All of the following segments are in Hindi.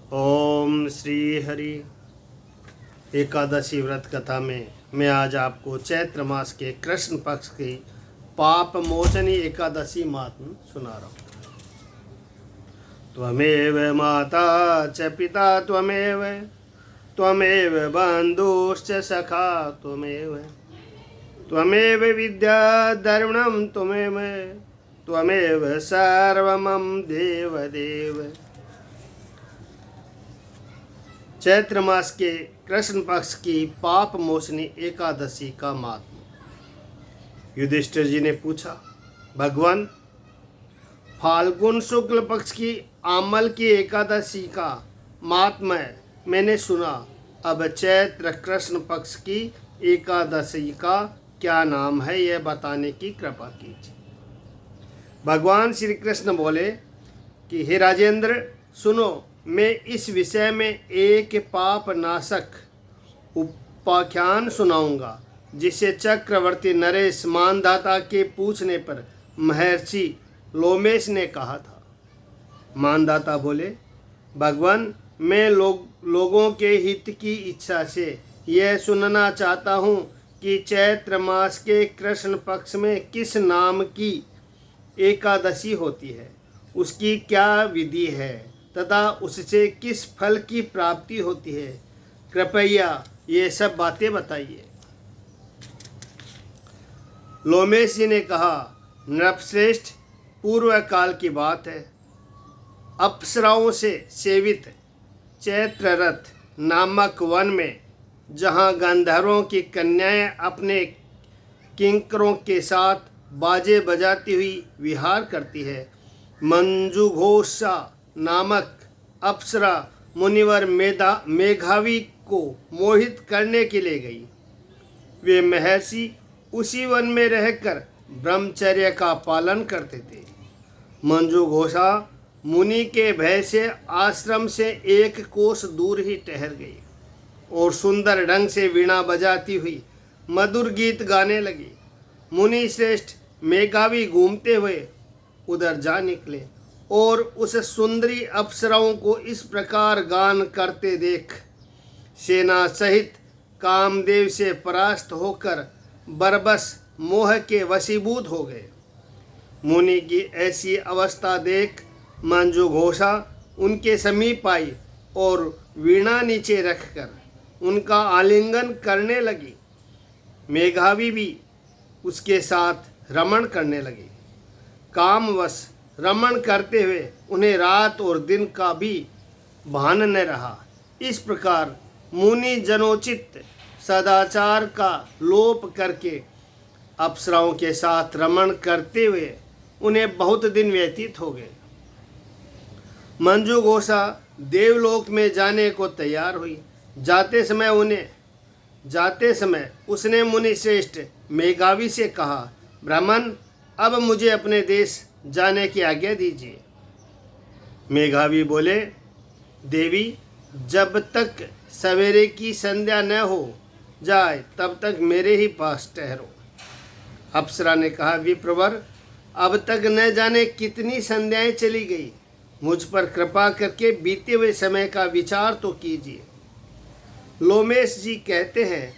ओम श्री हरि। एकादशी व्रत कथा में मैं आज आपको चैत्र मास के कृष्ण पक्ष की पाप मोचनी एकादशी महात्म सुना रहा हूँ। त्वमेव माता च पिता त्वमेव, त्वमेव बन्धुश्च सखा त्वमेव, त्वमेव विद्या द्रविणं त्वमेव, त्वमेव सर्वमं देवदेव। चैत्र मास के कृष्ण पक्ष की पाप मोचनी एकादशी का महात्मा। युधिष्ठिर जी ने पूछा, भगवान, फाल्गुन शुक्ल पक्ष की आमल की एकादशी का महात्मा मैंने सुना, अब चैत्र कृष्ण पक्ष की एकादशी का क्या नाम है यह बताने की कृपा कीजिए। भगवान श्री कृष्ण बोले कि हे राजेंद्र, सुनो, मैं इस विषय में एक पाप नाशक उपाख्यान सुनाऊंगा, जिसे चक्रवर्ती नरेश मानधाता के पूछने पर महर्षि लोमेश ने कहा था। मानधाता बोले, भगवान, मैं लोगों के हित की इच्छा से यह सुनना चाहता हूँ कि चैत्र मास के कृष्ण पक्ष में किस नाम की एकादशी होती है, उसकी क्या विधि है तथा उससे किस फल की प्राप्ति होती है। कृपया ये सब बातें बताइए। लोमेश जी ने कहा, नृपश्रेष्ठ, पूर्व काल की बात है। अप्सराओं से सेवित चैत्ररथ नामक वन में, जहाँ गंधर्वों की कन्याएं अपने किंकरों के साथ बाजे बजाती हुई विहार करती है, मंजुघोषा नामक अप्सरा मुनिवर मेघावी को मोहित करने के लिए गई। वे महर्षि उसी वन में रहकर ब्रह्मचर्य का पालन करते थे। मंजुघोषा मुनि के भय से आश्रम से एक कोस दूर ही ठहर गई और सुंदर ढंग से वीणा बजाती हुई मधुर गीत गाने लगी। मुनि श्रेष्ठ मेघावी घूमते हुए उधर जा निकले और उस सुंदरी अप्सराओं को इस प्रकार गान करते देख सेना सहित कामदेव से परास्त होकर बरबस मोह के वशीभूत हो गए। मुनि की ऐसी अवस्था देख मंजुघोषा उनके समीप आई और वीणा नीचे रखकर उनका आलिंगन करने लगी। मेघावी भी उसके साथ रमण करने लगी। कामवश रमण करते हुए उन्हें रात और दिन का भी भान न रहा। इस प्रकार मुनि जनोचित सदाचार का लोप करके अप्सराओं के साथ रमण करते हुए उन्हें बहुत दिन व्यतीत हो गए। मंजुघोषा देवलोक में जाने को तैयार हुई। जाते समय उसने मुनि श्रेष्ठ मेघावी से कहा, ब्राह्मण, अब मुझे अपने देश जाने की आज्ञा दीजिए। मेघावी बोले, देवी, जब तक सवेरे की संध्या न हो जाए तब तक मेरे ही पास ठहरो। अप्सरा ने कहा, विप्रवर, अब तक न जाने कितनी संध्याएं चली गई, मुझ पर कृपा करके बीते हुए समय का विचार तो कीजिए। लोमेश जी कहते हैं,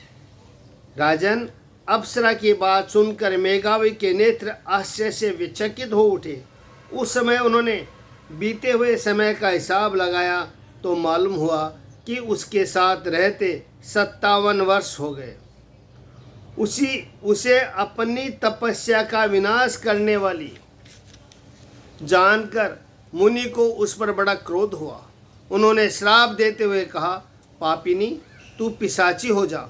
राजन, अप्सरा की बात सुनकर मेघावी के नेत्र आश्चर्य से विचकित हो उठे। उस समय उन्होंने बीते हुए समय का हिसाब लगाया तो मालूम हुआ कि उसके साथ रहते 57 वर्ष हो गए। उसे अपनी तपस्या का विनाश करने वाली जानकर मुनि को उस पर बड़ा क्रोध हुआ। उन्होंने श्राप देते हुए कहा, पापिनी, तू पिशाची हो जा।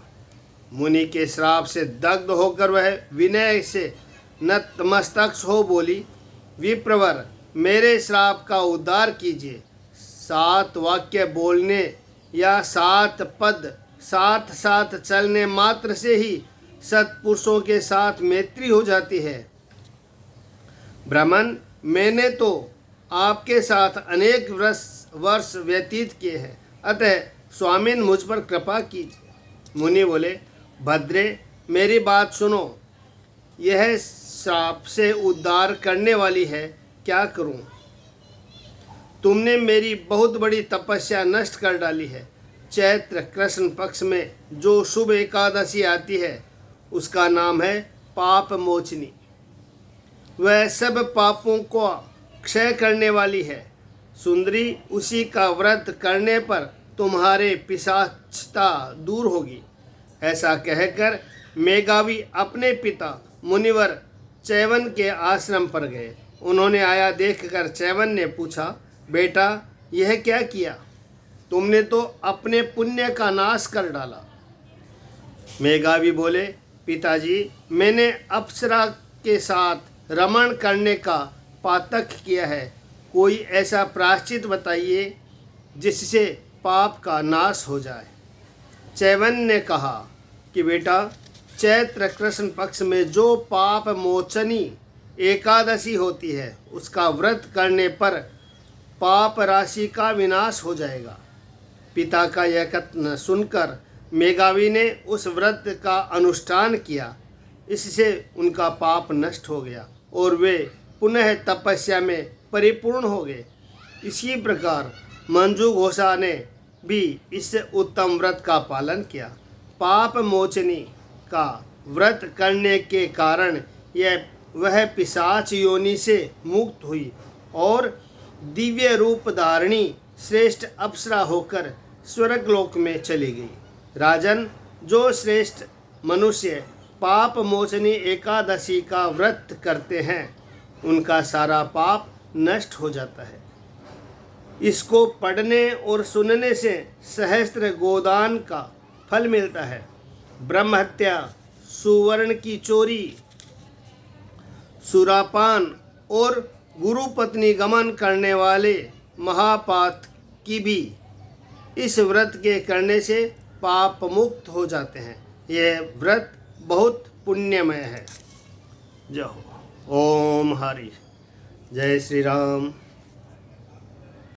मुनि के श्राप से दग्ध होकर वह विनय से नतमस्तक हो बोली, विप्रवर, मेरे श्राप का उद्धार कीजिए। 7 वाक्य बोलने या 7 पद साथ साथ चलने मात्र से ही सत्पुरुषों के साथ मैत्री हो जाती है। ब्राह्मण, मैंने तो आपके साथ अनेक वर्ष व्यतीत किए हैं, अतः स्वामिन मुझ पर कृपा कीजिए। मुनि बोले, भद्रे, मेरी बात सुनो, यह श्राप से उद्धार करने वाली है, क्या करूं? तुमने मेरी बहुत बड़ी तपस्या नष्ट कर डाली है। चैत्र कृष्ण पक्ष में जो शुभ एकादशी आती है उसका नाम है पाप मोचनी। वह सब पापों को क्षय करने वाली है। सुंदरी, उसी का व्रत करने पर तुम्हारे पिशाचता दूर होगी। ऐसा कहकर मेघावी अपने पिता मुनिवर चैवन के आश्रम पर गए। उन्होंने आया देखकर चैवन ने पूछा, बेटा यह क्या किया? तुमने तो अपने पुण्य का नाश कर डाला। मेघावी बोले, पिताजी, मैंने अप्सरा के साथ रमण करने का पातक किया है। कोई ऐसा प्रायश्चित बताइए जिससे पाप का नाश हो जाए। चैवन ने कहा कि बेटा, चैत्र कृष्ण पक्ष में जो पाप मोचनी एकादशी होती है उसका व्रत करने पर पाप राशि का विनाश हो जाएगा। पिता का यह कथन सुनकर मेघावी ने उस व्रत का अनुष्ठान किया। इससे उनका पाप नष्ट हो गया और वे पुनः तपस्या में परिपूर्ण हो गए। इसी प्रकार मंजू घोषा ने भी इस उत्तम व्रत का पालन किया। पाप मोचनी का व्रत करने के कारण वह पिशाच योनि से मुक्त हुई और दिव्य रूप धारणी श्रेष्ठ अप्सरा होकर स्वर्गलोक में चली गई। राजन, जो श्रेष्ठ मनुष्य पाप मोचनी एकादशी का व्रत करते हैं उनका सारा पाप नष्ट हो जाता है। इसको पढ़ने और सुनने से सहस्त्र गोदान का फल मिलता है। ब्रह्म हत्या, सुवर्ण की चोरी, सुरापान और गुरु पत्नी गमन करने वाले महापात की भी इस व्रत के करने से पाप मुक्त हो जाते हैं। यह व्रत बहुत पुण्यमय है। जय हो। ओम हरि। जय श्री राम।